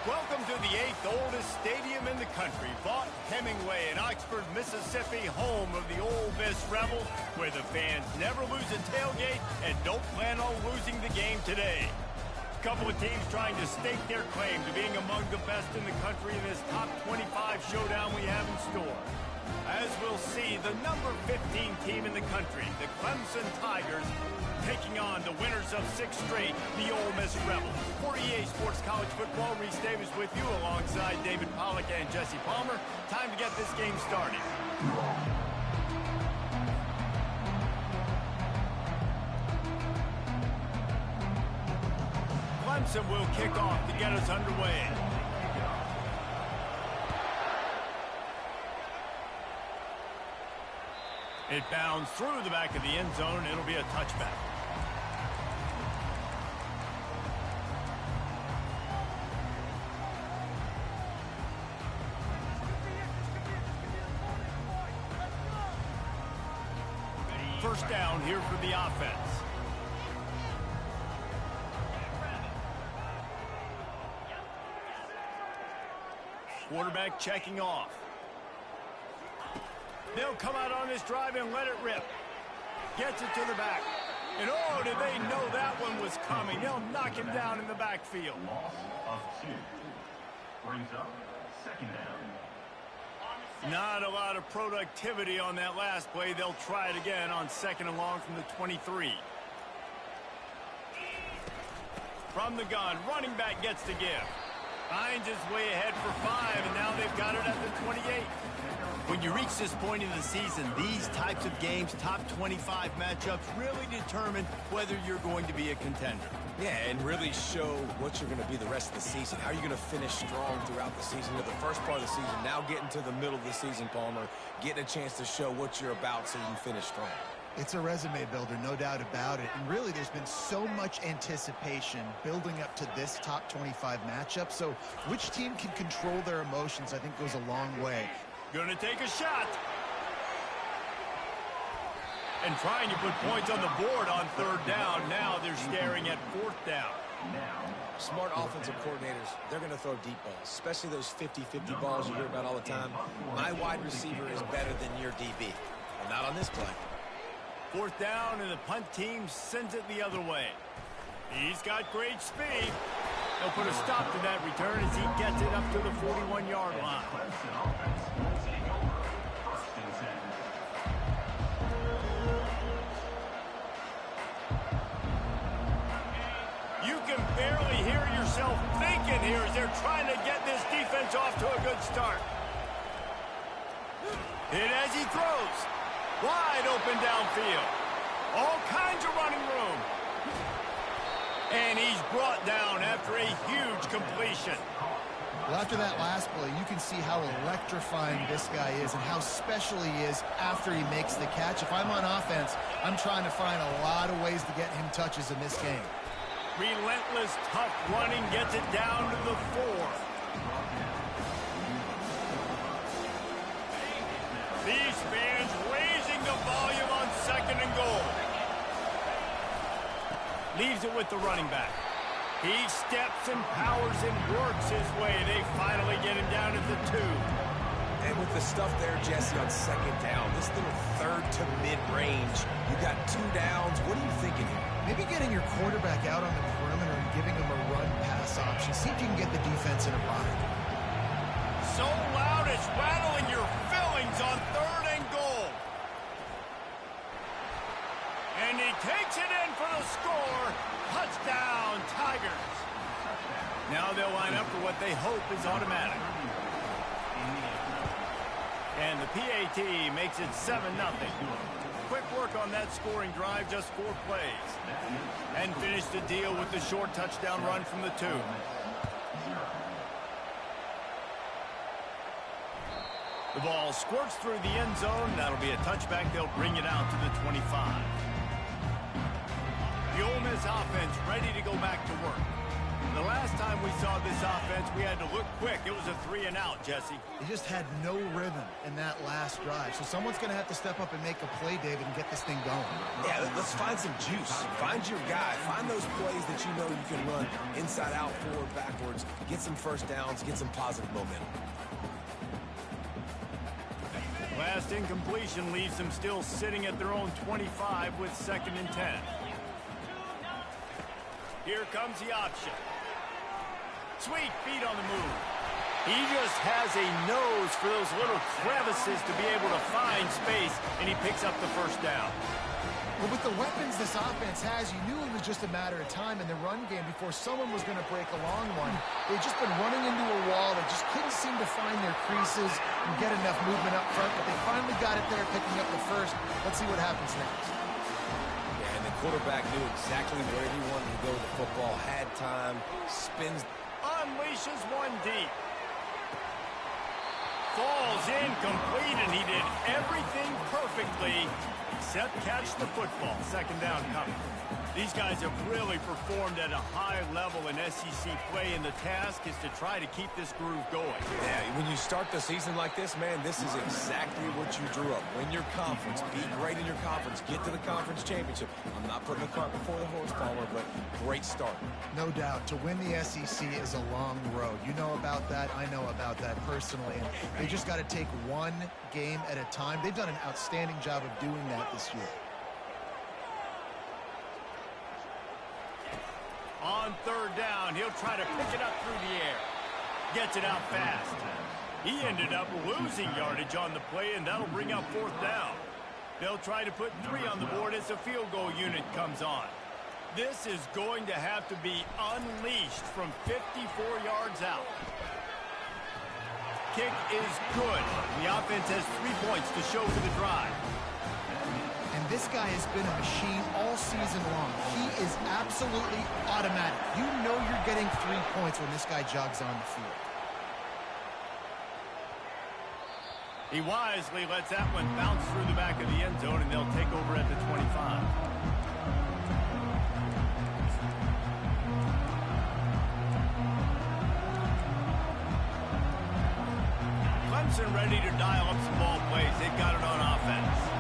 Welcome to the 8th oldest stadium in the country, Vaught Hemingway in Oxford, Mississippi, home of the Ole Miss Rebels, where the fans never lose a tailgate and don't plan on losing the game today. A couple of teams trying to stake their claim to being among the best in the country in this top 25 showdown we have in store. As we'll see, the number 15 team in the country, the Clemson Tigers, taking on the winners of 6 straight, the Ole Miss Rebels. For EA Sports College Football, Reese Davis with you alongside David Pollack and Jesse Palmer. Time to get this game started. Clemson will kick off to get us underway. It bounds through the back of the end zone. It'll be a touchback. First down here for the offense. Quarterback checking off. They'll come out on this drive and let it rip. Gets it to the back. And oh, did they know that one was coming. They'll knock him down in the backfield. Loss of 2. Brings up second down. Not a lot of productivity on that last play. They'll try it again on second and long from the 23. From the gun, running back gets to give. Finds his way ahead for 5, and now they've got it at the 28. When you reach this point in the season, these types of games, top 25 matchups, really determine whether you're going to be a contender. Yeah, and really show what you're going to be the rest of the season. How are you going to finish strong throughout the season? The first part of the season, now getting to the middle of the season, Palmer, getting a chance to show what you're about so you can finish strong. It's a resume builder, no doubt about it. And really, there's been so much anticipation building up to this top 25 matchup. So which team can control their emotions, I think, goes a long way. Going to take a shot. And trying to put points on the board on 3rd down. Now they're staring at 4th down. Smart offensive coordinators, they're going to throw deep balls, especially those 50-50 balls you hear about all the time. My wide receiver is better than your DB. Well, not on this play. 4th down, and the punt team sends it the other way. He's got great speed. They'll put a stop to that return as he gets it up to the 41-yard line. You can barely hear yourself thinking here as they're trying to get this defense off to a good start. Hit as he throws. Wide open downfield. All kinds of running room. And he's brought down after a huge completion. Well, after that last play, you can see how electrifying this guy is and how special he is after he makes the catch. If I'm on offense, I'm trying to find a lot of ways to get him touches in this game. Relentless, tough running gets it down to the 4. These fans raising the volume on 2nd and goal. Leaves it with the running back. He steps and powers and works his way. They finally get him down at the 2. And with the stuff there, Jesse, on 2nd down, this little 3rd to mid-range, you got 2 downs. What are you thinking here? Maybe getting your quarterback out on the perimeter and giving him a run-pass option. See if you can get the defense in a bind. So loud it's rattling your fillings on 3rd and goal. And he takes it in for the score. Touchdown, Tigers. Now they'll line up for what they hope is automatic. And the PAT makes it 7-0. Quick work on that scoring drive, just 4 plays. And finish the deal with the short touchdown run from the 2. The ball squirts through the end zone. That'll be a touchback. They'll bring it out to the 25. The Ole Miss offense ready to go back to work. The last time we saw this offense, we had to look quick. It was a 3-and-out, Jesse. They just had no rhythm in that last drive. So someone's going to have to step up and make a play, David, and get this thing going. Yeah, let's find some juice. Find your guy. Find those plays that you know you can run inside out, forward, backwards. Get some first downs. Get some positive momentum. Last incompletion leaves them still sitting at their own 25 with 2nd and 10. Here comes the option. Sweet feet on the move. He just has a nose for those little crevices to be able to find space, and he picks up the first down. Well, with the weapons this offense has, you knew it was just a matter of time in the run game before someone was going to break a long one. They've just been running into a wall. They just couldn't seem to find their creases and get enough movement up front, but they finally got it there, picking up the first. Let's see what happens next. Yeah, and the quarterback knew exactly where he wanted to go with the football, had time, spins. Unleashes one deep. Falls incomplete, and he did everything perfectly except catch the football. 2nd down coming. These guys have really performed at a high level in SEC play, and the task is to try to keep this groove going. Yeah, when you start the season like this, man, this is exactly what you drew up. Win your conference, be great in your conference, get to the conference championship. I'm not putting the cart before the horse, Palmer, but great start. No doubt. To win the SEC is a long road. You know about that. I know about that personally. And they just got to take one game at a time. They've done an outstanding job of doing that this year. On 3rd down, he'll try to pick it up through the air. Gets it out fast. He ended up losing yardage on the play, and that'll bring up 4th down. They'll try to put 3 on the board as the field goal unit comes on. This is going to have to be unleashed from 54 yards out. Kick is good. The offense has 3 points to show for the drive. And this guy has been a machine all season long. He is absolutely automatic. You know you're getting 3 points when this guy jogs on the field. He wisely lets that one bounce through the back of the end zone, and they'll take over at the 25. Clemson ready to dial up some ball plays. They've got it on offense.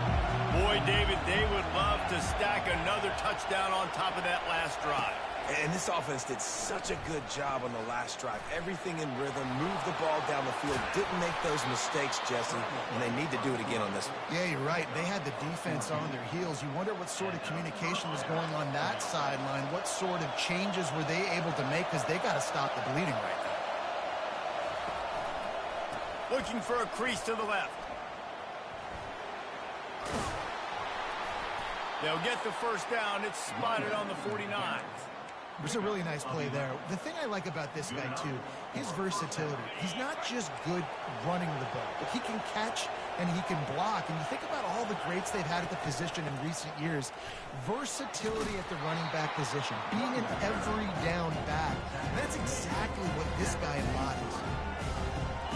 Boy, David, they would love to stack another touchdown on top of that last drive. And this offense did such a good job on the last drive. Everything in rhythm, moved the ball down the field, didn't make those mistakes, Jesse, and they need to do it again on this one. Yeah, you're right. They had the defense on their heels. You wonder what sort of communication was going on that sideline. What sort of changes were they able to make, because they got to stop the bleeding right now. Looking for a crease to the left. They'll get the first down. It's spotted on the 49. It was a really nice play there. The thing I like about this guy, too, his versatility. He's not just good running the ball, but he can catch and he can block. And you think about all the greats they've had at the position in recent years. Versatility at the running back position, being an every down back. And that's exactly what this guy embodies.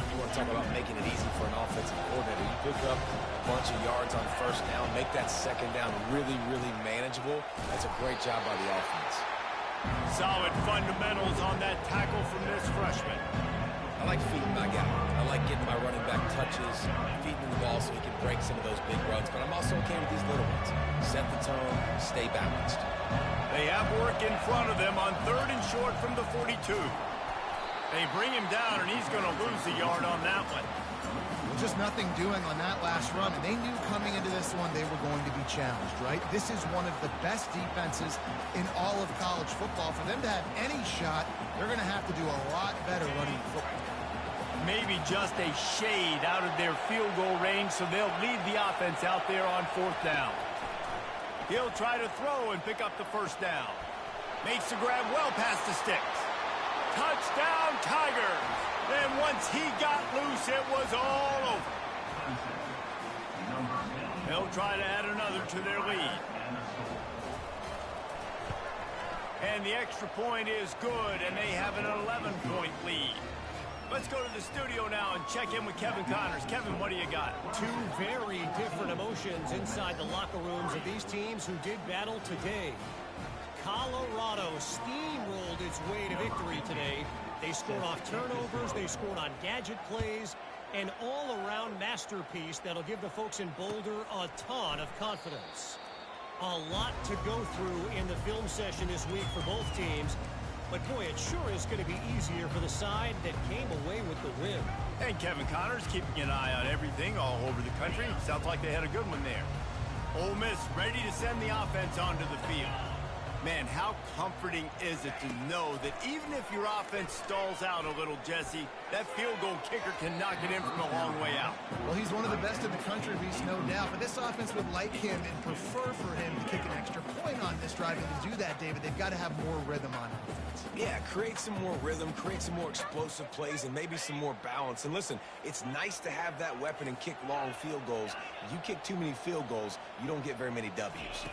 You want to talk about making it easy for an offensive coordinator. You pick up a bunch of yards on 1st down, make that 2nd down really, really manageable. That's a great job by the offense. Solid fundamentals on that tackle from this freshman. I like feeding my guy. I like getting my running back touches, feeding him the ball so he can break some of those big runs. But I'm also okay with these little ones. Set the tone, stay balanced. They have work in front of them on 3rd and short from the 42. They bring him down, and he's going to lose the yard on that one. Just nothing doing on that last run, and they knew coming into this one they were going to be challenged, right? This is one of the best defenses in all of college football. For them to have any shot, they're going to have to do a lot better running the football. Maybe just a shade out of their field goal range, so they'll leave the offense out there on 4th down. He'll try to throw and pick up the first down. Makes the grab well past the sticks. Touchdown, Tigers! And once he got loose, it was all over. They'll try to add another to their lead. And the extra point is good, and they have an 11-point lead. Let's go to the studio now and check in with Kevin Connors. Kevin, what do you got? Two very different emotions inside the locker rooms of these teams who did battle today. Colorado steamrolled its way to victory today. They scored off turnovers, they scored on gadget plays, an all-around masterpiece that'll give the folks in Boulder a ton of confidence. A lot to go through in the film session this week for both teams, but boy, it sure is going to be easier for the side that came away with the win. And Kevin Connors keeping an eye on everything all over the country. Sounds like they had a good one there. Ole Miss ready to send the offense onto the field. Man, how comforting is it to know that even if your offense stalls out a little, Jesse, that field goal kicker can knock it in from a long way out. Well, he's one of the best in the country, Reese, no doubt. But this offense would like him and prefer for him to kick an extra point on this drive. And to do that, David, they've got to have more rhythm on offense. Yeah, create some more rhythm, create some more explosive plays, and maybe some more balance. And listen, it's nice to have that weapon and kick long field goals. If you kick too many field goals, you don't get very many W's.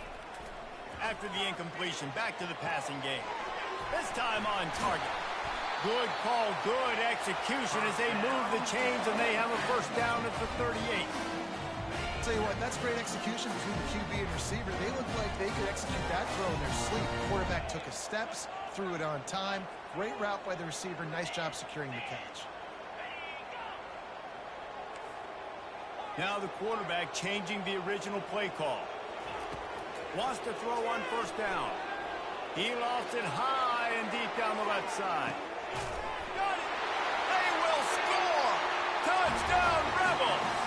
After the incompletion, back to the passing game. This time on target. Good call, good execution as they move the chains and they have a first down at the 38. Tell you what, that's great execution between the QB and receiver. They look like they could execute that throw in their sleep. The quarterback took his steps, threw it on time. Great route by the receiver. Nice job securing the catch. Now the quarterback changing the original play call. Wants to throw on first down. He lost it high and deep down the left side. Got it! They will score! Touchdown, Rebels!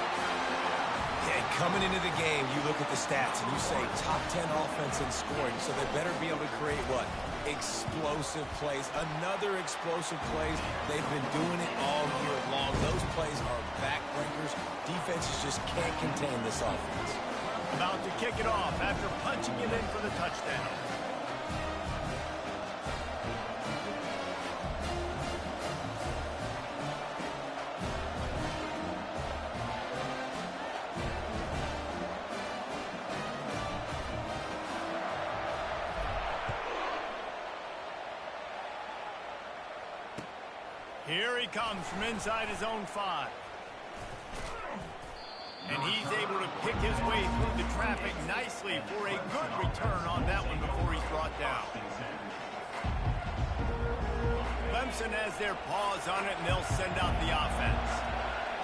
Yeah, coming into the game, you look at the stats and you say top 10 offense in scoring, so they better be able to create what? Explosive plays. Another explosive plays. They've been doing it all year long. Those plays are backbreakers. Defenses just can't contain this offense. About to kick it off after punching it in for the touchdown. Here he comes from inside his own 5. And he's able to pick his way through the traffic nicely for a good return on that one before he's brought down. Clemson has their paws on it, and they'll send out the offense.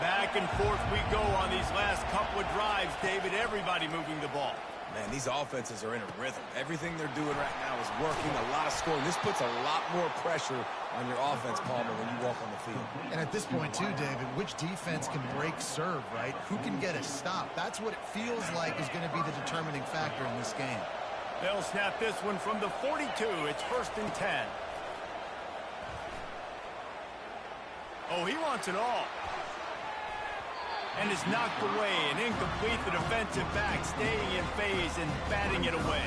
Back and forth we go on these last couple of drives, David. Everybody moving the ball. Man, these offenses are in a rhythm. Everything they're doing right now is working, a lot of scoring. This puts a lot more pressure on your offense, Palmer, when you walk on the field. And at this point, too, David, which defense can break serve, right? Who can get a stop? That's what it feels like is going to be the determining factor in this game. They'll snap this one from the 42. It's 1st and 10. Oh, he wants it all. And is knocked away and incomplete. The defensive back staying in phase and batting it away.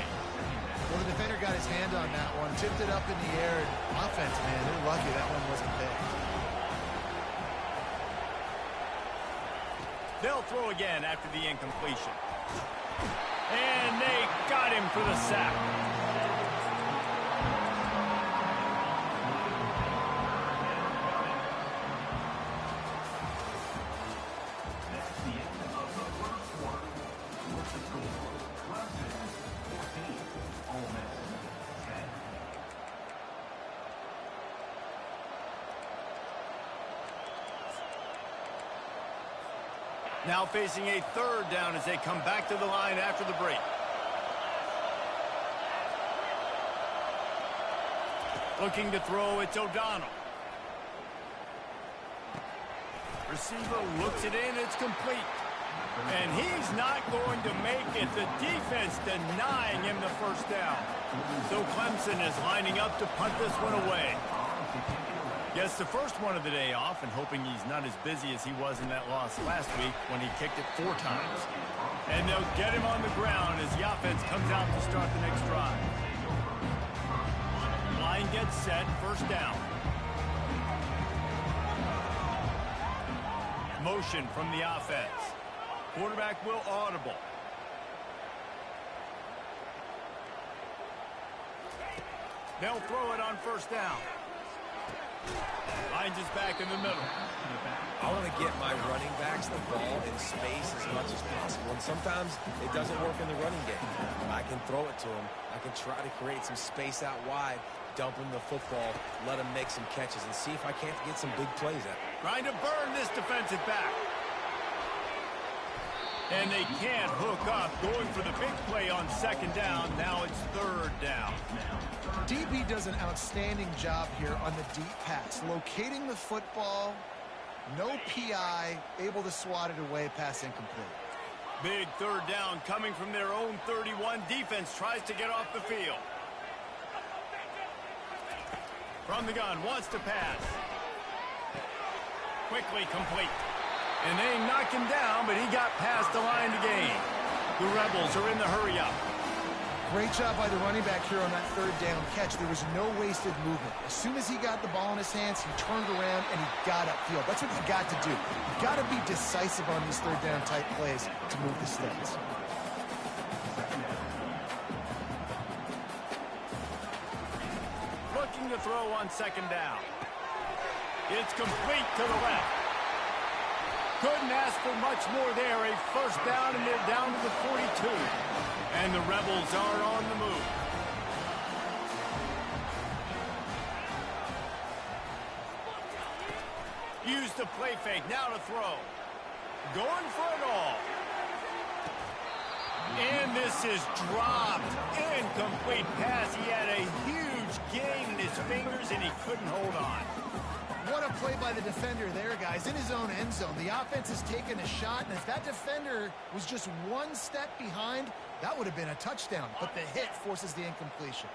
Well, the defender got his hand on that one, tipped it up in the air. Offense, man, they're lucky that one wasn't big. They'll throw again after the incompletion. And they got him for the sack. Now facing a 3rd down as they come back to the line after the break. Looking to throw, it's O'Donnell. Receiver looks it in, it's complete. And he's not going to make it. The defense denying him the first down. So Clemson is lining up to punt this one away. Gets the first one of the day off and hoping he's not as busy as he was in that loss last week when he kicked it 4 times. And they'll get him on the ground as the offense comes out to start the next drive. Line gets set, 1st down. Motion from the offense. Quarterback will audible. They'll throw it on 1st down. Lines is back in the middle. I want to get my running backs the ball in space as much as possible. And sometimes it doesn't work in the running game. I can throw it to them. I can try to create some space out wide, dump them the football, let them make some catches, and see if I can't get some big plays out. Trying to burn this defensive back. And they can't hook up. Going for the big play on second down. Now it's third down. DB does an outstanding job here on the deep pass. Locating the football, no PI, able to swat it away, pass incomplete. Big third down coming from their own 31. Defense tries to get off the field. From the gun, wants to pass. Quickly complete. And they knock him down, but he got past the line to gain. The Rebels are in the hurry-up. Great job by the running back here on that third down catch. There was no wasted movement. As soon as he got the ball in his hands, he turned around and he got upfield. That's what you got to do. You got to be decisive on these third down type plays to move the stakes. Looking to throw on second down. It's complete to the left. Couldn't ask for much more there. A first down, and they're down to the 42. And the Rebels are on the move. Use the play fake. Now to throw. Going for it all. And this is dropped. Incomplete pass. He had a huge gain in his fingers, and he couldn't hold on. What a play by the defender there, guys. In his own end zone, the offense has taken a shot, and if that defender was just one step behind, that would have been a touchdown. But the hit forces the incompletion.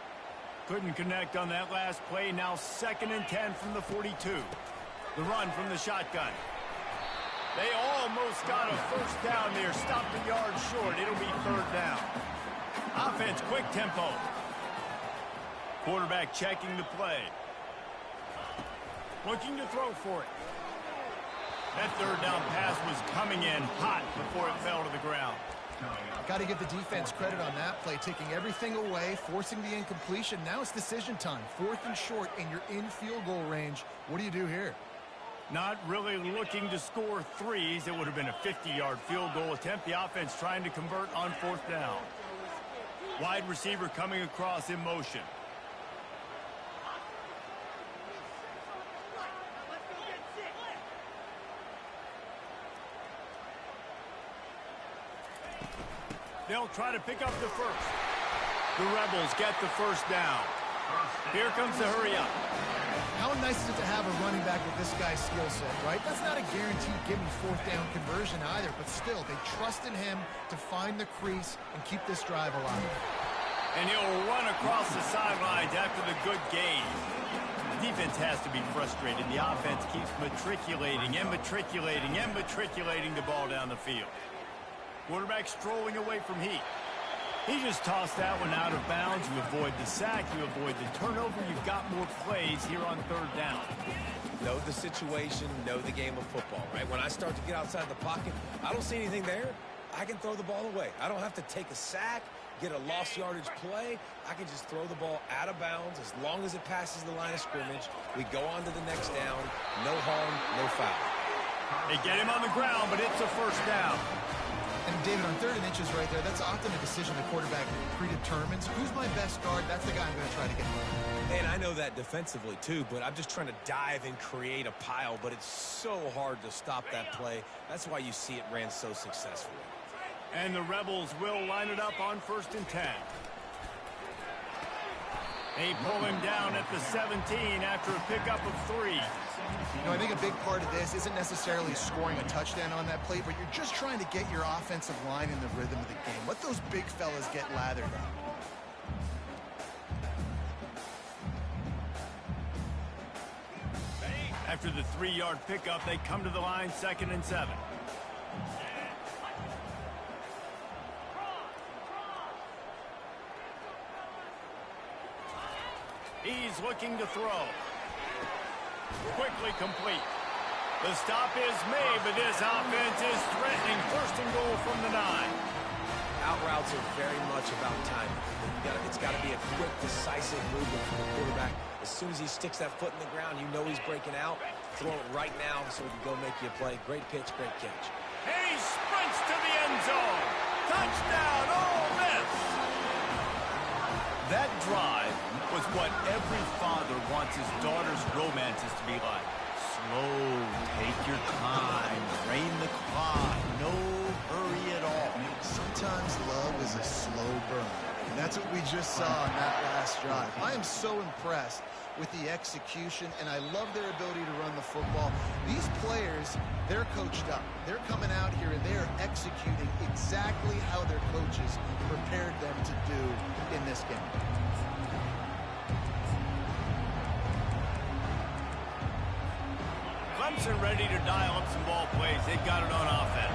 Couldn't connect on that last play. Now 2nd and 10 from the 42. The run from the shotgun. They almost got a first down there. Stopped a yard short. It'll be third down. Offense, quick tempo. Quarterback checking the play. Looking to throw for it. That third down pass was coming in hot before it fell to the ground. Got to give the defense credit on that play, taking everything away, forcing the incompletion. Now it's decision time. 4th and short, and you're in field goal range. What do you do here? Not really looking to score threes. It would have been a 50-yard field goal attempt. The offense trying to convert on 4th down. Wide receiver coming across in motion. They'll try to pick up the first. The Rebels get the first down. Here comes the hurry-up. How nice is it to have a running back with this guy's skill set, right? That's not a guaranteed gimme 4th down conversion either, but still, they trust in him to find the crease and keep this drive alive. And he'll run across the sidelines after the good gain. The defense has to be frustrated. The offense keeps matriculating and matriculating and matriculating the ball down the field. Quarterback strolling away from heat. He just tossed that one out of bounds. You avoid the sack. You avoid the turnover. You've got more plays here on third down. Know the situation, know the game of football, right? When I start to get outside the pocket, I don't see anything there. I can throw the ball away. I don't have to take a sack, get a lost yardage play. I can just throw the ball out of bounds as long as it passes the line of scrimmage. We go on to the next down. No harm, no foul. They get him on the ground, but it's a first down. And David, on 3rd and inches right there, that's often a decision the quarterback predetermines. Who's my best guard? That's the guy I'm going to try to get by. And I know that defensively, too, but I'm just trying to dive and create a pile, but it's so hard to stop that play. That's why you see it ran so successfully. And the Rebels will line it up on 1st and 10. They pull him down at the 17 after a pickup of 3. You know, I think a big part of this isn't necessarily scoring a touchdown on that play, but you're just trying to get your offensive line in the rhythm of the game. Let those big fellas get lathered up. After the 3-yard pickup, they come to the line 2nd and 7. He's looking to throw. Quickly complete. The stop is made, but this offense is threatening. 1st and goal from the 9. Out routes are very much about timing. It's got to be a quick, decisive movement from the quarterback. As soon as he sticks that foot in the ground, you know he's breaking out. Throw it right now so he can go make you a play. Great pitch, great catch. And he sprints to the end zone. Touchdown, Ole Miss! That drive was what every father wants his daughter's romances to be like. Slow, take your time, drain the clock, no hurry at all. Sometimes love is a slow burn. And that's what we just saw on that last drive. I am so impressed with the execution, and I love their ability to run the football. These players, they're coached up. They're coming out here, and they're executing exactly how their coaches prepared them to do in this game. Clemson ready to dial up some ball plays. They've got it on offense.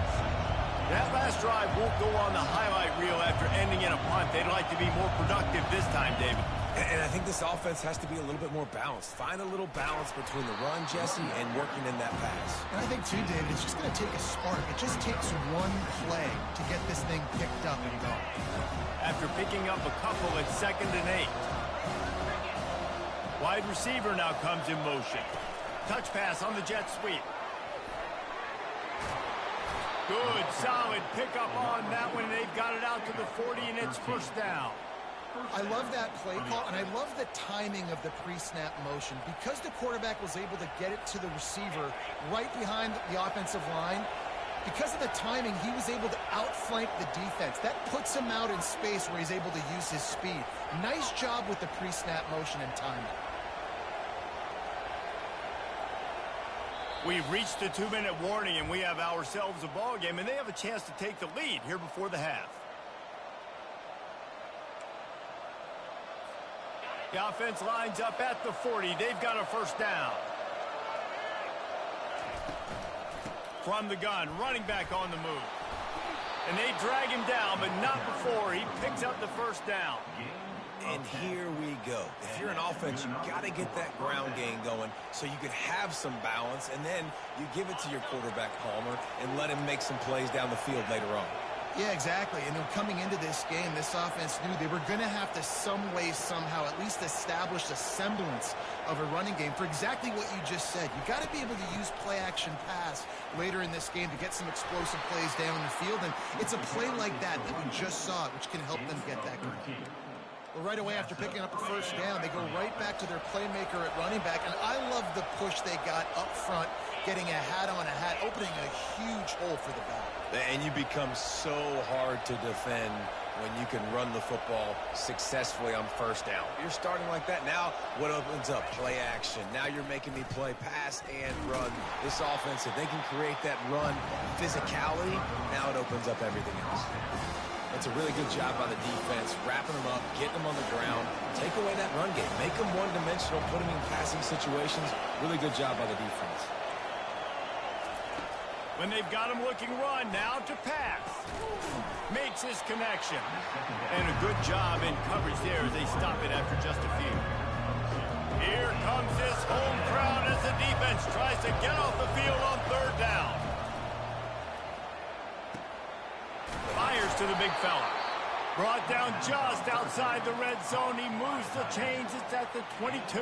That last drive won't go on the highlight reel after ending in a punt. They'd like to be more productive this time, David. And I think this offense has to be a little bit more balanced. Find a little balance between the run, Jesse, and working in that pass. And I think, too, David, it's just going to take a spark. It just takes one play to get this thing picked up and going. After picking up a couple at 2nd and 8. Wide receiver now comes in motion. Touch pass on the jet sweep. Good, solid pickup on that one. They've got it out to the 40, and it's first down. I love that play call, and I love the timing of the pre-snap motion. Because the quarterback was able to get it to the receiver right behind the offensive line, because of the timing, he was able to outflank the defense. That puts him out in space where he's able to use his speed. Nice job with the pre-snap motion and timing. We've reached the 2-minute warning, and we have ourselves a ball game, and they have a chance to take the lead here before the half. The offense lines up at the 40. They've got a first down. From the gun, running back on the move. And they drag him down, but not before he picks up the first down. And here we go. If you're an offense, you got to get that ground game going so you can have some balance, and then you give it to your quarterback, Palmer, and let him make some plays down the field later on. Yeah, exactly. And then coming into this game, this offense knew they were going to have to some way, somehow, at least establish a semblance of a running game for exactly what you just said. You got to be able to use play-action pass later in this game to get some explosive plays down the field. And it's a play like that we just saw, which can help them get that going. Well, right away after picking up a first down, they go right back to their playmaker at running back. And I love the push they got up front, getting a hat on a hat, opening a huge hole for the back. And you become so hard to defend when you can run the football successfully on first down. You're starting like that. Now what opens up? Play action. Now you're making me play pass and run. This offense, if they can create that run physicality, now it opens up everything else. It's a really good job by the defense, wrapping them up, getting them on the ground, take away that run game, make them one-dimensional, put them in passing situations. Really good job by the defense. When they've got him looking run, now to pass. Makes his connection. And a good job in coverage there as they stop it after just a few. Here comes this home crowd as the defense tries to get off the field on 3rd down. Fires to the big fella. Brought down just outside the red zone. He moves the chains. It's at the 22.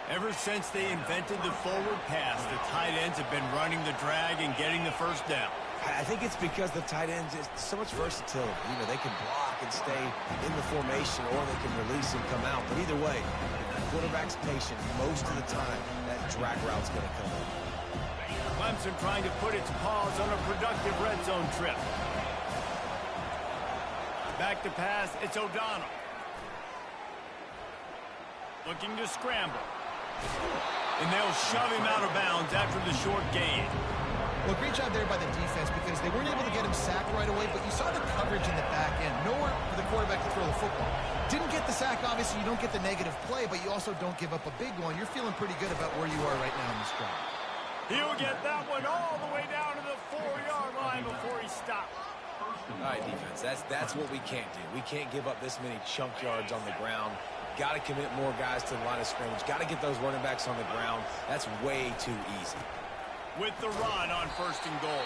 Ever since they invented the forward pass, the tight ends have been running the drag and getting the first down. I think it's because the tight ends is so much versatility. You know, they can block and stay in the formation, or they can release and come out. But either way, if the quarterback's patient, most of the time, that drag route's going to come in. Clemson trying to put its paws on a productive red zone trip. Back to pass, it's O'Donnell. Looking to scramble. And they'll shove him out of bounds after the short gain. Well, great job there by the defense because they weren't able to get him sacked right away, but you saw the coverage in the back end. Nowhere for the quarterback to throw the football. Didn't get the sack, obviously. You don't get the negative play, but you also don't give up a big one. You're feeling pretty good about where you are right now in this drive. He'll get that one all the way down to the 4-yard line before he stops. All right, defense, that's what we can't do. We can't give up this many chunk yards on the ground. Got to commit more guys to the line of scrimmage. Got to get those running backs on the ground. That's way too easy. With the run on 1st and goal.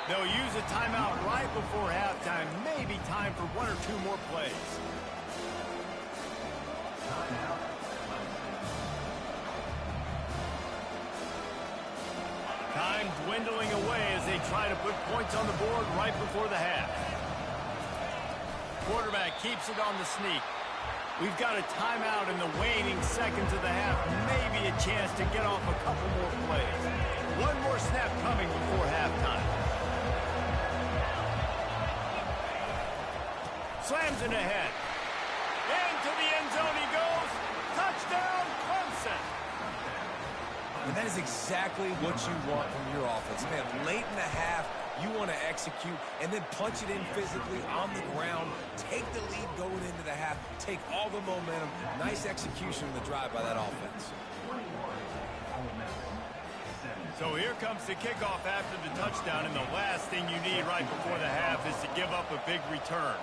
They'll use a timeout right before halftime. Maybe time for 1 or 2 more plays. time dwindling away as they try to put points on the board right before the half. Quarterback keeps it on the sneak. We've got a timeout in the waning seconds of the half. Maybe a chance to get off a couple more plays. One more snap coming before halftime. Slams it ahead. Into the end zone he goes. Touchdown, Clemson. And that is exactly what you want from your offense. Man, late in the half, you want to execute and then punch it in physically on the ground. Take the lead going into the half. Take all the momentum. Nice execution of the drive by that offense. So here comes the kickoff after the touchdown, and the last thing you need right before the half is to give up a big return.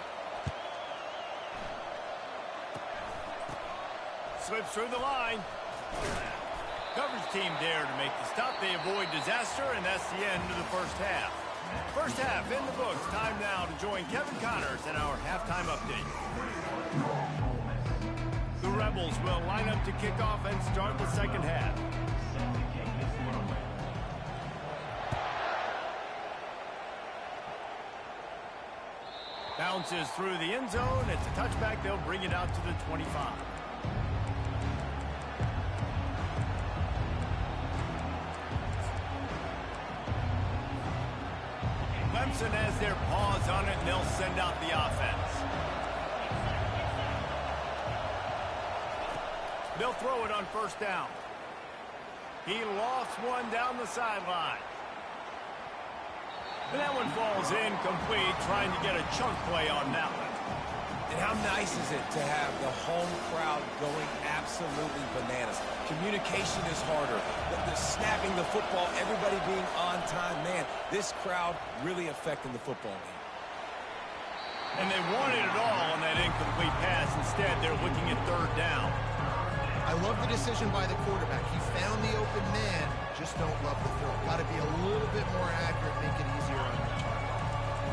Slips through the line. Coverage team there to make the stop. They avoid disaster, and that's the end of the first half. First half in the books. Time now to join Kevin Connors in our halftime update. The Rebels will line up to kick off and start the second half. Bounces through the end zone. It's a touchback. They'll bring it out to the 25. Clemson has their paws on it, and they'll send out the offense. They'll throw it on first down. He lost one down the sideline. And that one falls incomplete, trying to get a chunk play on that one. And how nice is it to have the home crowd going absolutely bananas? Communication is harder. The snapping the football, everybody being on time. Man, this crowd really affecting the football game. And they wanted it all on that incomplete pass. Instead, they're looking at third down. I love the decision by the quarterback. He found the open man, just don't love the throw. Got to be a little bit more accurate, make it easier on the target.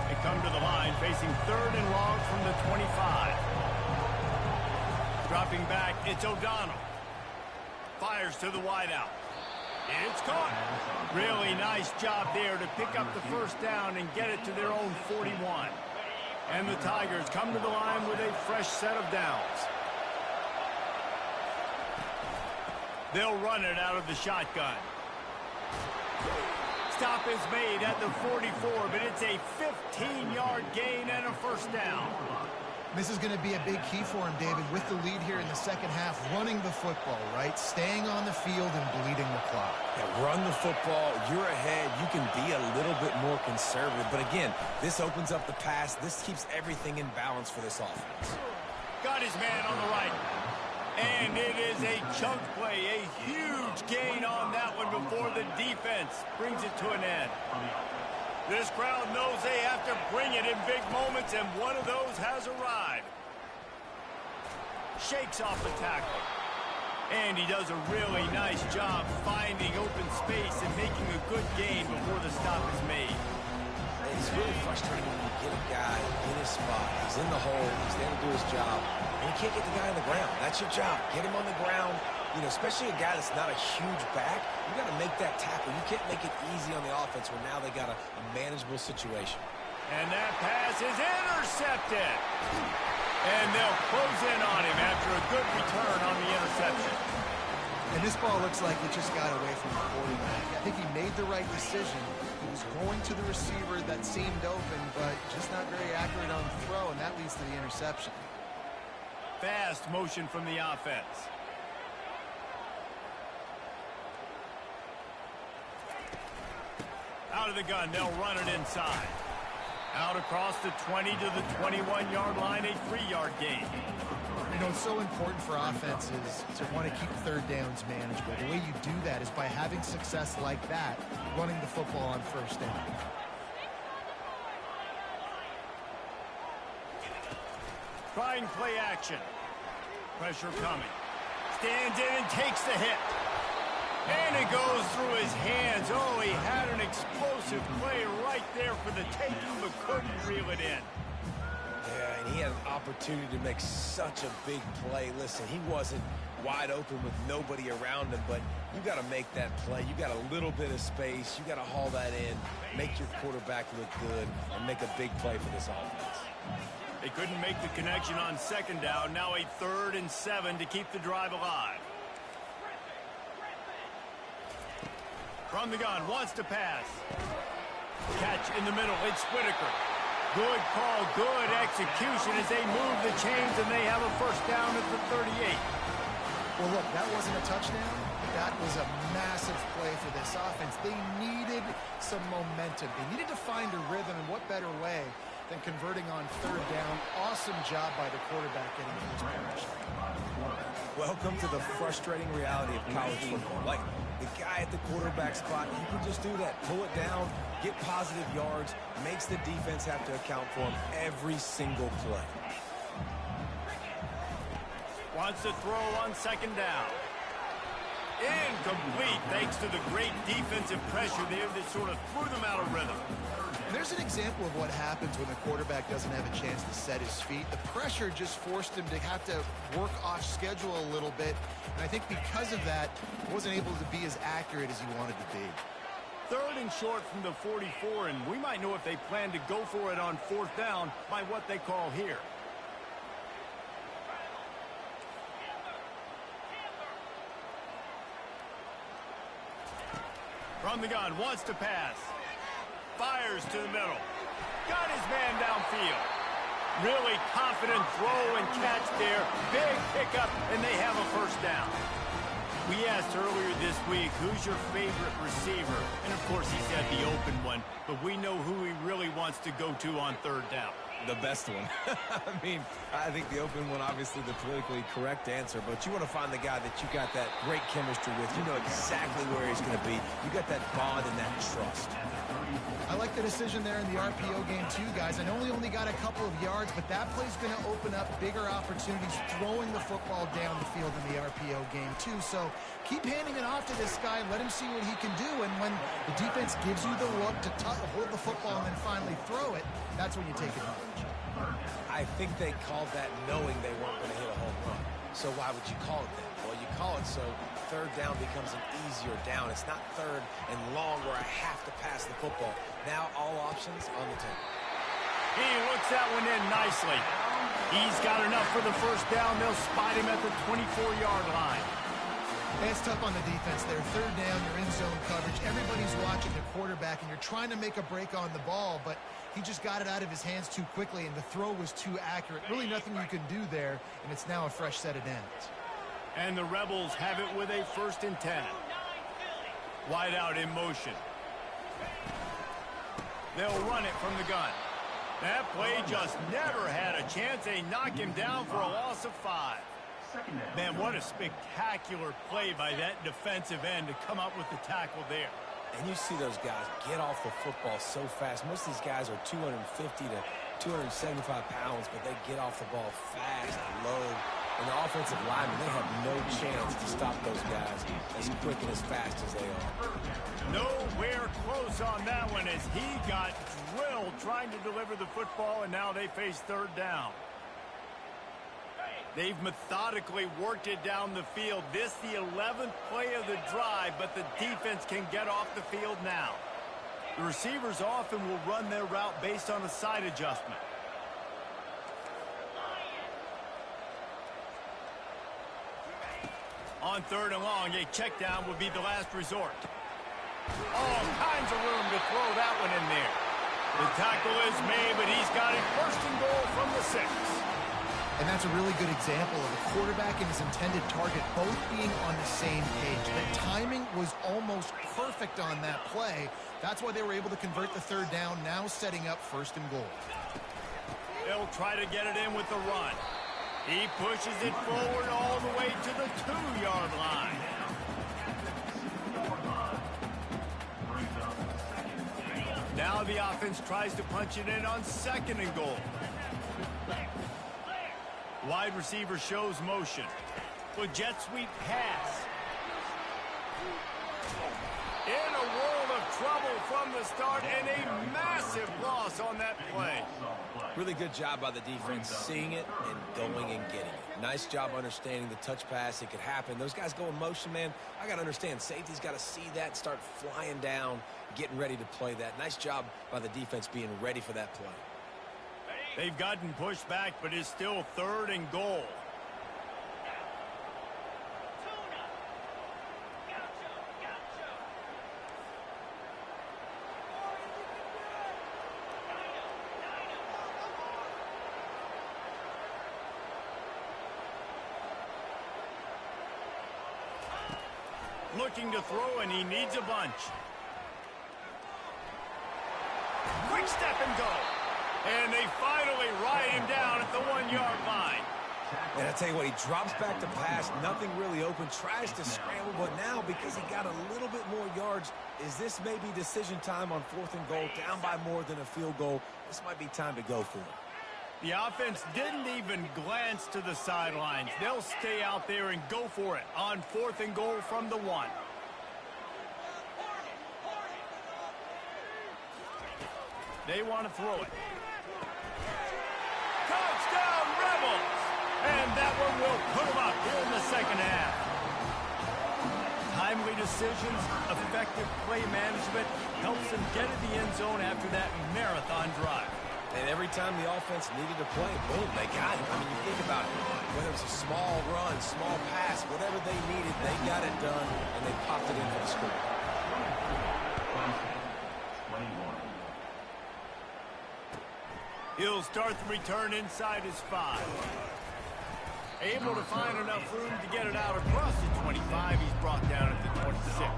They come to the line, facing third and long from the 25. Dropping back, it's O'Donnell. Fires to the wideout. It's caught. Really nice job there to pick up the first down and get it to their own 41. And the Tigers come to the line with a fresh set of downs. They'll run it out of the shotgun. Stop is made at the 44, but it's a 15-yard gain and a first down. This is going to be a big key for him, David, with the lead here in the second half, running the football, right? Staying on the field and bleeding the clock. Yeah, run the football. You're ahead. You can be a little bit more conservative. But again, this opens up the pass. This keeps everything in balance for this offense. Got his man on the right. And it is a chunk play, a huge gain on that one before the defense brings it to an end. This crowd knows they have to bring it in big moments, and one of those has arrived. Shakes off the tackle. And he does a really nice job finding open space and making a good gain before the stop is made. It's really frustrating when you get a guy in his spot. He's in the hole. He's there to do his job. And you can't get the guy on the ground. That's your job. Get him on the ground. You know, especially a guy that's not a huge back. You got to make that tackle. You can't make it easy on the offense where now they got a manageable situation. And that pass is intercepted. And they'll close in on him after a good return on the interception. And this ball looks like it just got away from the quarterback. I think he made the right decision. He was going to the receiver that seemed open, but just not very accurate on the throw, and that leads to the interception. Fast motion from the offense. Out of the gun, they'll run it inside. Out across the 20 to the 21-yard line, a 3-yard gain. You know, it's so important for offenses to want to keep third downs manageable. The way you do that is by having success like that, running the football on first down. Trying play action. Pressure coming. Stands in and takes the hit. And it goes through his hands. Oh, he had an explosive play right there for the taking, but couldn't reel it in. Yeah, and He had an opportunity to make such a big play. Listen, he wasn't wide open with nobody around him, but you got to make that play. You got a little bit of space. You got to haul that in, make your quarterback look good, and make a big play for this offense. They couldn't make the connection on second down. Now a 3rd and 7 to keep the drive alive. From the gun, wants to pass. Catch in the middle, it's Whitaker. Good call, good execution as they move the chains, and they have a first down at the 38. Well, look, that wasn't a touchdown. That was a massive play for this offense. They needed some momentum. They needed to find a rhythm, and what better way than converting on 3rd down. Awesome job by the quarterback getting to this position. Welcome to the frustrating reality of college football. Like, the guy at the quarterback spot, he can just do that. Pull it down, get positive yards, makes the defense have to account for him every single play. Wants to throw on second down. Incomplete thanks to the great defensive pressure there that sort of threw them out of rhythm. And there's an example of what happens when the quarterback doesn't have a chance to set his feet. The pressure just forced him to have to work off schedule a little bit. And I think because of that, he wasn't able to be as accurate as he wanted to be. 3rd and short from the 44, and we might know if they plan to go for it on 4th down by what they call here. From the gun, wants to pass. Fires to the middle. Got his man downfield. Really confident throw and catch there. Big pickup, and they have a first down. We asked earlier this week, who's your favorite receiver? And, of course, he said the open one, but we know who he really wants to go to on 3rd down. The best one. I mean, I think the open one, obviously the politically correct answer, but you want to find the guy that you got that great chemistry with. You know exactly where he's going to be. You got that bond and that trust. I like the decision there in the RPO game too, guys. I know he only got a couple of yards, but that play's going to open up bigger opportunities throwing the football down the field in the RPO game too. So keep handing it off to this guy. Let him see what he can do. And when the defense gives you the look to hold the football and then finally throw it, that's when you take advantage. I think they called that knowing they weren't going to hit a home run. So why would you call it that? Well, you call it so 3rd down becomes an easier down. It's not 3rd and long where I have to pass the football. Now all options on the table. He looks that one in nicely. He's got enough for the first down. They'll spot him at the 24-yard line. It's tough on the defense there. 3rd down, you're in zone coverage. Everybody's watching the quarterback, and you're trying to make a break on the ball, but he just got it out of his hands too quickly, and the throw was too accurate. Really nothing you can do there, and it's now a fresh set of downs. And the Rebels have it with a 1st and 10. Wide out in motion. They'll run it from the gun. That play just never had a chance. They knock him down for a loss of 5. Man, what a spectacular play by that defensive end to come up with the tackle there. And you see those guys get off the football so fast. Most of these guys are 250 to 275 pounds, but they get off the ball fast, low. And the offensive linemen, they have no chance to stop those guys as quick and as fast as they are. Nowhere close on that one as he got drilled trying to deliver the football, and now they face 3rd down. They've methodically worked it down the field. This the 11th play of the drive, but the defense can get off the field now. The receivers often will run their route based on a side adjustment. On 3rd and long, a check down would be the last resort. All kinds of room to throw that one in there. The tackle is made, but he's got it 1st and goal from the 6. And that's a really good example of a quarterback and his intended target both being on the same page. The timing was almost perfect on that play. That's why they were able to convert the 3rd down, now setting up 1st and goal. They'll try to get it in with the run. He pushes it forward all the way to the 2-yard line. Now the offense tries to punch it in on 2nd and goal. Wide receiver shows motion. Well, jet sweep pass. In a world of trouble from the start and a massive loss on that play. Really good job by the defense, seeing it and going and getting it. Nice job understanding the touch pass. It could happen. Those guys go in motion, man. I got to understand, safety's got to see that, start flying down, getting ready to play that. Nice job by the defense being ready for that play. They've gotten pushed back, but it's still 3rd and goal. Looking to throw, and he needs a bunch. Quick step and go. And they finally ride him down at the 1-yard line. And I tell you what, he drops back to pass, nothing really open, tries to scramble, but now because he got a little bit more yards, is this maybe decision time on 4th and goal, down by more than a field goal? This might be time to go for it. The offense didn't even glance to the sidelines. They'll stay out there and go for it on 4th and goal from the 1. They want to throw it. Touchdown, Rebels! And that one will put them up here in the second half. Timely decisions, effective play management helps them get to the end zone after that marathon drive. And every time the offense needed to play, boom, they got it. I mean, you think about it. Whether it was a small run, small pass, whatever they needed, they got it done, and they popped it in for the score. 21. He'll start the return inside his 5. Able to find enough room to get it out across the 25. He's brought down at the 26.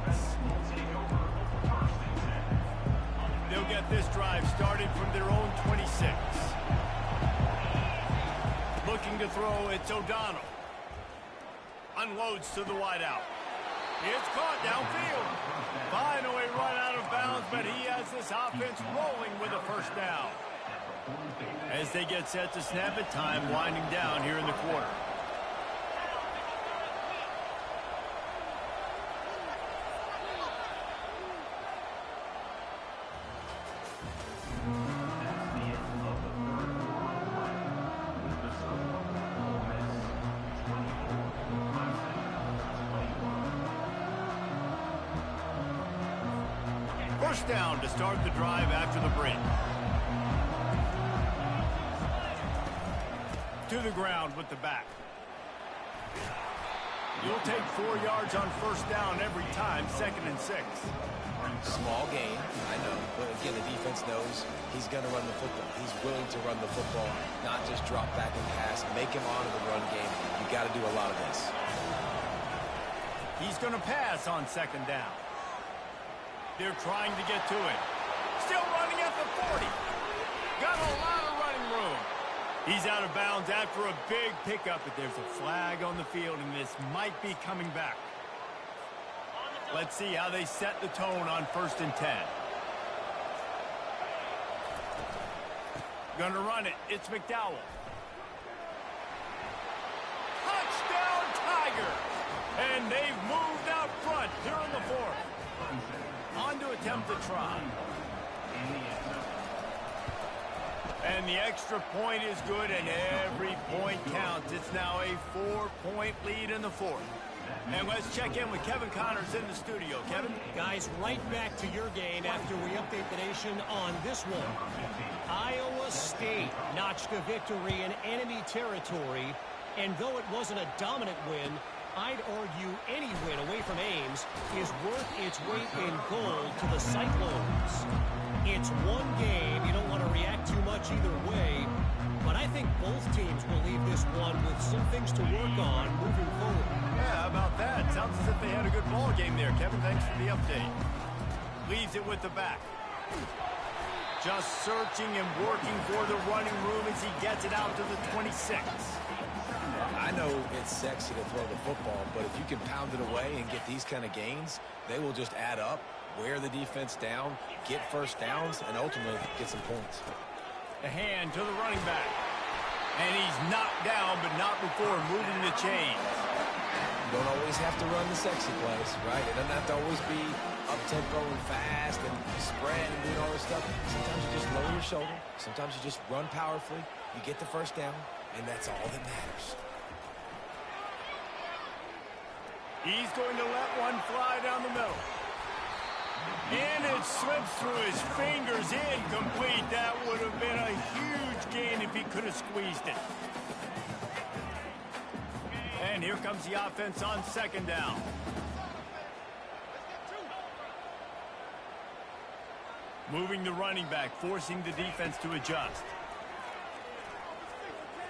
They'll get this drive started from their own 26. Looking to throw, it's O'Donnell. Unloads to the wideout. It's caught downfield. Finally run out of bounds, but he has this offense rolling with a first down. As they get set to snap it, time winding down here in the quarter. First down to start the drive after the break. To the ground with the back. You'll take 4 yards on first down every time, 2nd and 6. Small gain, I know, but again, the defense knows he's going to run the football. He's willing to run the football, not just drop back and pass, make him honor the run game. You got to do a lot of this. He's going to pass on 2nd down. They're trying to get to it. Still running at the 40. Got a lot of running room. He's out of bounds after a big pickup, but there's a flag on the field, and this might be coming back. Let's see how they set the tone on 1st and 10. Gonna run it. It's McDowell. Touchdown, Tigers! And they've moved out front here in the 4th. On to attempt the try. And the extra point is good, and every point counts. It's now a 4-point lead in the 4th. And let's check in with Kevin Connors in the studio. Kevin? Guys, right back to your game after we update the nation on this one. Iowa State notched a victory in enemy territory, and though it wasn't a dominant win, I'd argue any win away from Ames is worth its weight in gold to the Cyclones. It's one game. You don't want to react too much either way, but I think both teams will leave this one with some things to work on moving forward. Yeah, how about that? Sounds as if they had a good ball game there. Kevin, thanks for the update. Leaves it with the back. Just searching and working for the running room as he gets it out to the 26. I know it's sexy to throw the football, but if you can pound it away and get these kind of gains, they will just add up, wear the defense down, get first downs, and ultimately get some points. The hand to the running back. And he's knocked down, but not before moving the chains. You don't always have to run the sexy plays, right? It doesn't have to always be up-tempo and fast and spread and doing all this stuff. Sometimes you just lower your shoulder. Sometimes you just run powerfully. You get the first down, and that's all that matters. He's going to let one fly down the middle. And it slips through his fingers, incomplete. That would have been a huge gain if he could have squeezed it. And here comes the offense on second down. Moving the running back, forcing the defense to adjust.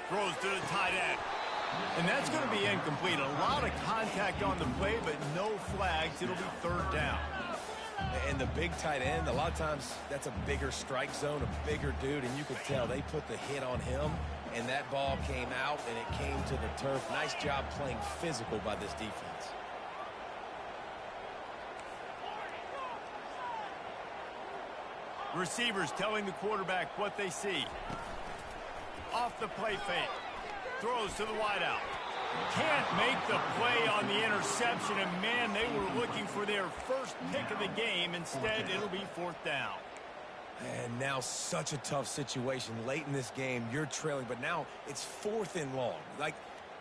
Throws to the tight end. And that's going to be incomplete. A lot of contact on the play, but no flags. It'll be third down. And the big tight end, a lot of times that's a bigger strike zone, a bigger dude, and you could tell they put the hit on him, and that ball came out, and it came to the turf. Nice job playing physical by this defense. Receivers telling the quarterback what they see. Off the play fake. Throws to the wideout. Can't make the play on the interception, and man, they were looking for their first pick of the game. Instead, it'll be fourth down. And now such a tough situation. Late in this game, you're trailing, but now it's fourth and long. Like,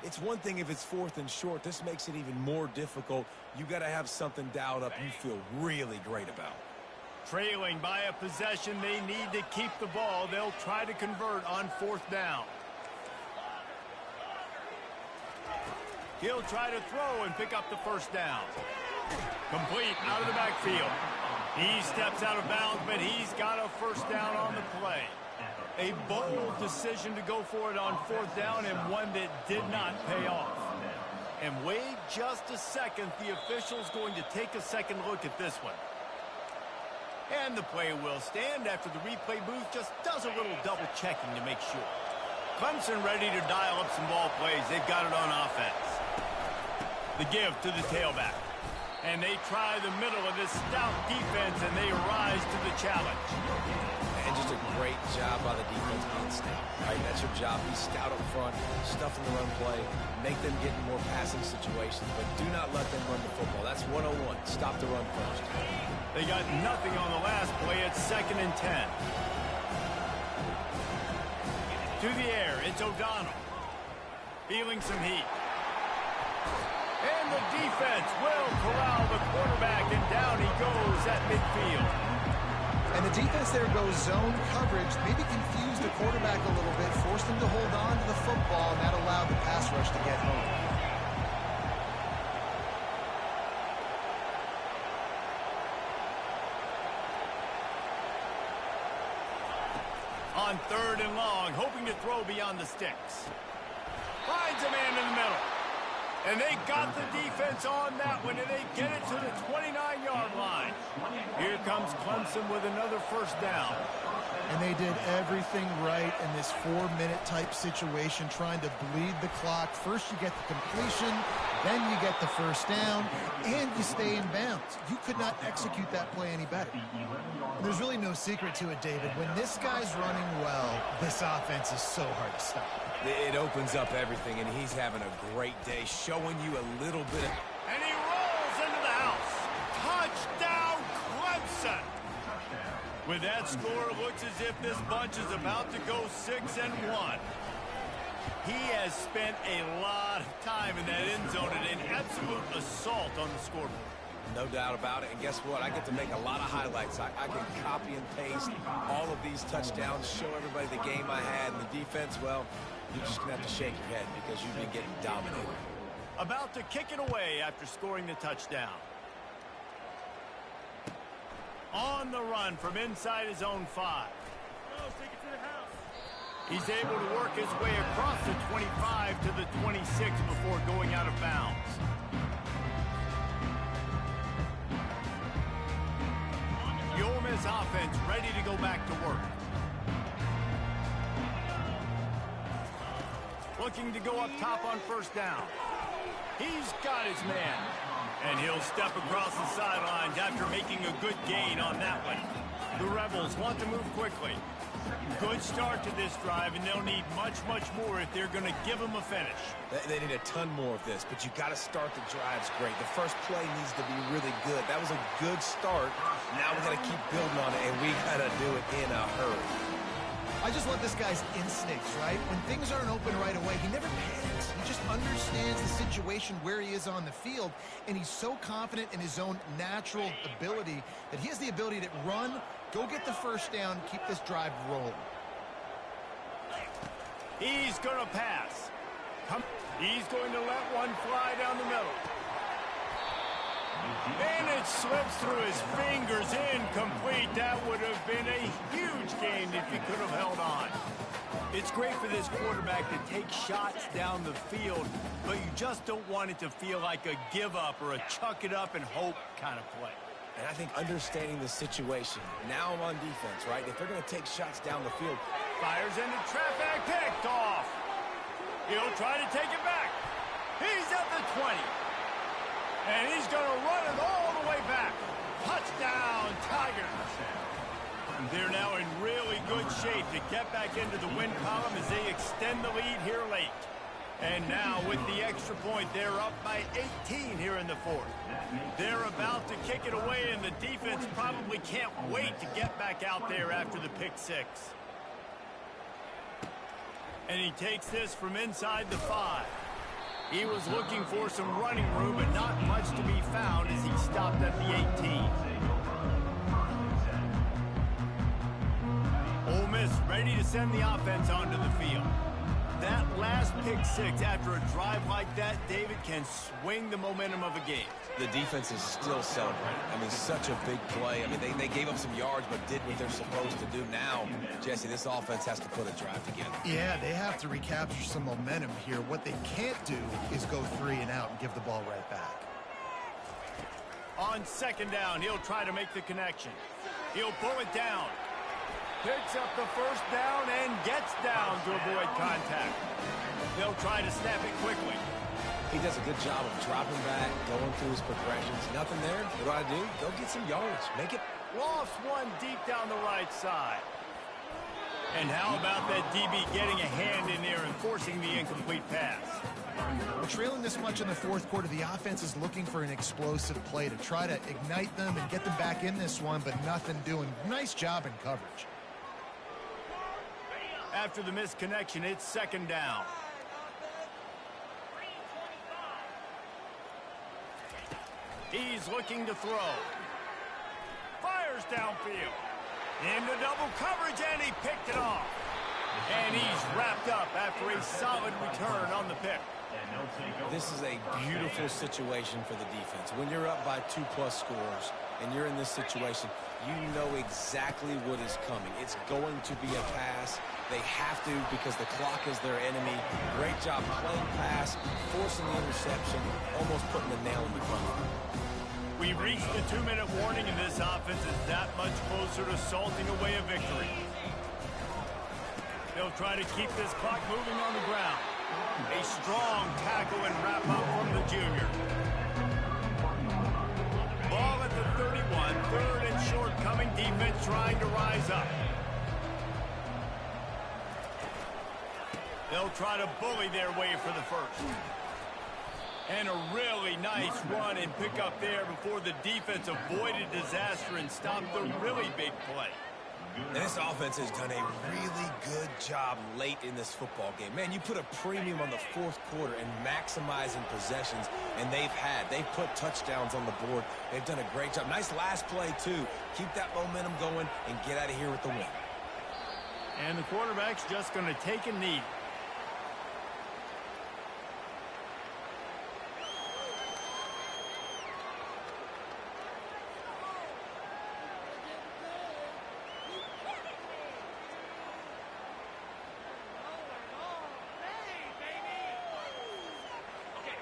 it's one thing if it's fourth and short. This makes it even more difficult. You got to have something dialed up you feel really great about. Trailing by a possession, they need to keep the ball. They'll try to convert on fourth down. He'll try to throw and pick up the first down. Complete out of the backfield. He steps out of bounds, but he's got a first down on the play. A bold decision to go for it on fourth down, and one that did not pay off. And wait just a second. The official's going to take a second look at this one. And the play will stand after the replay booth just does a little double checking to make sure. Clemson ready to dial up some ball plays. They've got it on offense. The give to the tailback. And they try the middle of this stout defense, and they rise to the challenge. And just a great job by the defense being stout. Right? That's your job. Be stout up front, stuff in the run play, make them get in more passing situations, but do not let them run the football. That's 101. Stop the run first. They got nothing on the last play. It's 2nd and 10. To the air, it's O'Donnell. Feeling some heat. And the defense will corral the quarterback, and down he goes at midfield. And the defense there goes zone coverage, maybe confused the quarterback a little bit, forced him to hold on to the football, and that allowed the pass rush to get home. On 3rd and long, hoping to throw beyond the sticks. Finds a man in the middle. And they got the defense on that one, and they get it to the 29-yard line. Here comes Clemson with another first down. And they did everything right in this 4-minute type situation, trying to bleed the clock. First you get the completion, then you get the first down, and you stay in bounds. You could not execute that play any better. And there's really no secret to it, David. When this guy's running well, this offense is so hard to stop. It opens up everything, and he's having a great day, showing you a little bit of... And he rolls into the house. Touchdown, Clemson! With that score, it looks as if this bunch is about to go 6-1. He has spent a lot of time in that end zone and an absolute assault on the scoreboard. No doubt about it. And guess what? I get to make a lot of highlights. I can copy and paste all of these touchdowns, show everybody the game I had, and the defense, well, you're just going to have to shake your head because you've been getting dominated. About to kick it away after scoring the touchdown. On the run from inside his own 5. He's able to work his way across the 25 to the 26 before going out of bounds. The Ole Miss offense ready to go back to work. Looking to go up top on first down. He's got his man. And he'll step across the sidelines after making a good gain on that one. The Rebels want to move quickly. Good start to this drive, and they'll need much, much more if they're going to give them a finish. They need a ton more of this, but you got to start the drives great. The first play needs to be really good. That was a good start. Now we got to keep building on it, and we got to do it in a hurry. I just love this guy's instincts, right? When things aren't open right away, he never panics. He just understands the situation where he is on the field, and he's so confident in his own natural ability that he has the ability to run, go get the first down, keep this drive rolling. He's going to pass. He's going to let one fly down the middle. And it slips through his fingers, incomplete. That would have been a huge gain if he could have held on. It's great for this quarterback to take shots down the field, but you just don't want it to feel like a give-up or a chuck it up and hope kind of play. And I think understanding the situation, now I'm on defense, right? If they're going to take shots down the field. Fires into traffic, picked off. He'll try to take it back. He's at the 20. And he's going to run it all the way back. Touchdown, Tigers. They're now in really good shape to get back into the win column as they extend the lead here late. And now with the extra point, they're up by 18 here in the fourth. They're about to kick it away, and the defense probably can't wait to get back out there after the pick six. And he takes this from inside the 5. He was looking for some running room, but not much to be found as he stopped at the 18. Ole Miss ready to send the offense onto the field. That last pick six after a drive like that, David, can swing the momentum of a game. The defense is still celebrating. I mean, such a big play. I mean, they gave up some yards, but did what they're supposed to do. Now, Jesse, this offense has to put a drive together. Yeah, they have to recapture some momentum here. What they can't do is go 3 and out and give the ball right back. On second down, he'll try to make the connection. He'll pull it down. Picks up the first down and gets down to avoid contact. They'll try to snap it quickly. He does a good job of dropping back, going through his progressions. Nothing there. What do? Go get some yards. Make it. Lost one deep down the right side. And how about that DB getting a hand in there and forcing the incomplete pass? We're trailing this much in the fourth quarter. The offense is looking for an explosive play to try to ignite them and get them back in this one, but nothing doing. Nice job in coverage. After the missed connection, it's second down. He's looking to throw. Fires downfield. Into double coverage, and he picked it off. And he's wrapped up after a solid return on the pick. This is a beautiful situation for the defense. When you're up by 2+ scores and you're in this situation, you know exactly what is coming. It's going to be a pass. They have to because the clock is their enemy. Great job playing pass, forcing the interception, almost putting the nail in the coffin. We've reached the 2-minute warning, and this offense is that much closer to salting away a victory. They'll try to keep this clock moving on the ground. A strong tackle and wrap up from the junior. Ball at the 31, third and short coming, defense trying to rise up. They'll try to bully their way for the first. And a really nice run and pick up there before the defense avoided disaster and stopped the really big play. And this offense has done a really good job late in this football game. Man, you put a premium on the fourth quarter and maximizing possessions, and they've put touchdowns on the board. They've done a great job. Nice last play, too. Keep that momentum going and get out of here with the win. And the quarterback's just going to take a knee.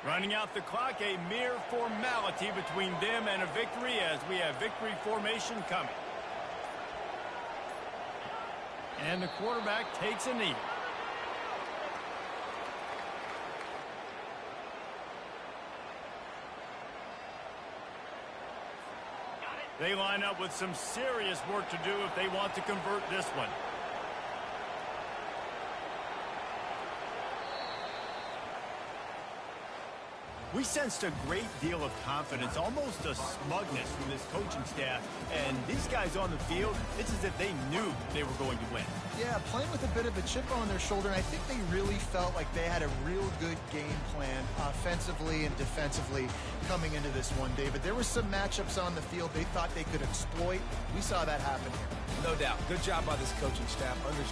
Running out the clock, a mere formality between them and a victory as we have victory formation coming. And the quarterback takes a knee. They line up with some serious work to do if they want to convert this one. We sensed a great deal of confidence, almost a smugness from this coaching staff. And these guys on the field, it's as if they knew they were going to win. Yeah, playing with a bit of a chip on their shoulder, and I think they really felt like they had a real good game plan offensively and defensively coming into this one, David. There were some matchups on the field they thought they could exploit. We saw that happen here. No doubt. Good job by this coaching staff understanding